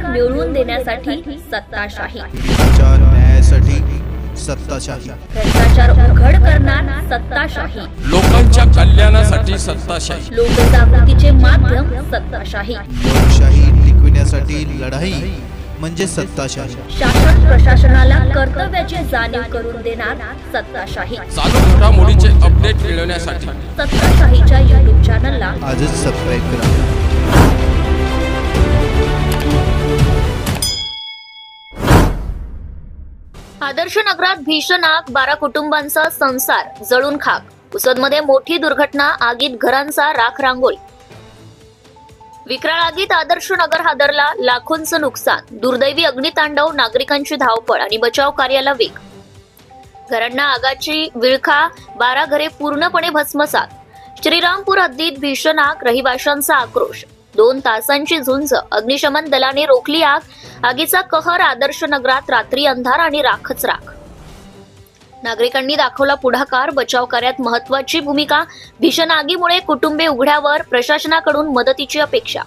मिळवून देण्यासाठी सत्ताशाही, न्यायासाठी सत्ताशाही, भ्रष्टाचार उघड करणार सत्ताशाही, लोकांच्या कल्याणासाठी सत्ताशाही, लोकजागृतीचे माध्यम सत्ताशाही, लोकशाही टिकविण्यासाठी लढाई म्हणजे सत्ताशाही, शासन प्रशासनाला कर्तव्याची जाणीव करून देणार सत्ताशाही, चालू घडामोडीचे अपडेट मिळवण्यासाठी सत्ताशाहीच्या YouTube चॅनलला आजच सबस्क्राईब करा। आदर्श नगरात भीषण आग, 12 कुटुंबांचा संसार जळून खाक, पुसदमध्ये मोठी दुर्घटना, आगीत घरांचा राख रांगोळी। विक्राळ आगीत आदर्श नगर हादरला, लाखोंचं नुकसान, दुर्दैवी अग्नितांडव, नागरिकांची धावपळ आणि बचाव कार्याला वेग। घरांना आगाची विळखा, 12 घरे पूर्णपणे भस्मसात। श्रीरामपूर हद्दीत भीषण आग, रहिवाशांचा आक्रोश, 2 तासांची झुंज, अग्निशमन दलाने रोखली आग। आगीचा कहर, आदर्श नगरात रात्री अंधार आणि राखच राख। नागरिकांनी दाखवला पुढाकार, बचाव कार्यात महत्वाची भूमिका। भीषण आगीमुळे कुटुंबे उघड्यावर, प्रशासनाकडून मदतीची अपेक्षा।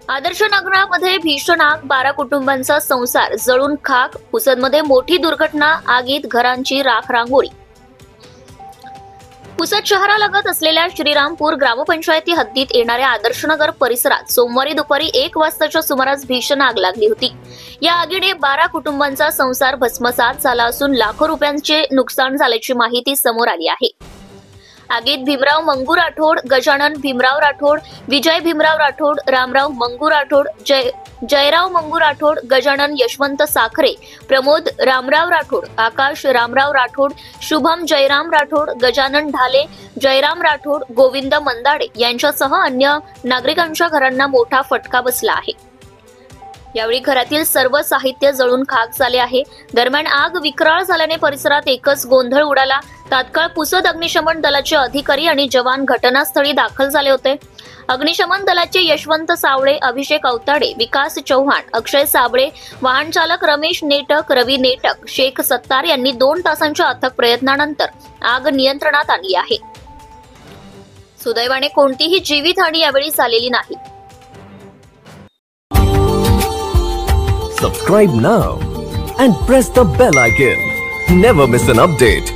आदर्श नगरामध्ये भीषण आग, 12 कुटुंबांचा संसार जळून खाक, पुसदमध्ये मोठी दुर्घटना, आगीत घरांची राख रांगोळी। पुसद शहरालगत असलेल्या श्रीरामपूर ग्रामपंचायती हद्दीत येणाऱ्या आदर्शनगर परिसरात सोमवारी दुपारी 1 वाजताच्या सुमारास भीषण आग लागली होती। या आगीने 12 कुटुंबांचा संसार भस्मसात झाला असून लाखो रुपयांचे नुकसान झाल्याची माहिती समोर आली आहे। आगीत भीमराव मंगू राठोड, गजानन भीमराव राठोड, विजय भीमराव राठोड, रामराव मंगू राठोड, जयराव मंगू राठोड, गजानन यशवंत साखरे, प्रमोद रामराव राठोड, आकाश रामराव राठोड, शुभम जयराम राठोड, गजानन ढाले, जयराम राठोड, गोविंद मंदाडे यांच्यासह अन्य नागरिकांच्या घरांना मोठा फटका बसला आहे। यावेळी घरातील सर्व साहित्य जळून खाक झाले आहे। दरम्यान आग विक्राळ झाल्याने परिसरात एकच गोंधळ उडाला। तात्काळ पुसद अग्निशमन दलाचे अधिकारी आणि जवान घटनास्थळी दाखल झाले होते। अग्निशमन दलाचे यशवंत सावळे, अभिषेक अवताडे, विकास चव्हाण, अक्षय साबळे, वाहन चालक रमेश नेटक, रवी नेटक, शेख सत्तार यांनी 2 तासांच्या अथक प्रयत्नानंतर आग नियंत्रणात आणली आहे। सुदैवाने कोणतीही जीवितहानी यावेळी झालेली नाही। Subscribe now and press the bell icon. Never miss an update.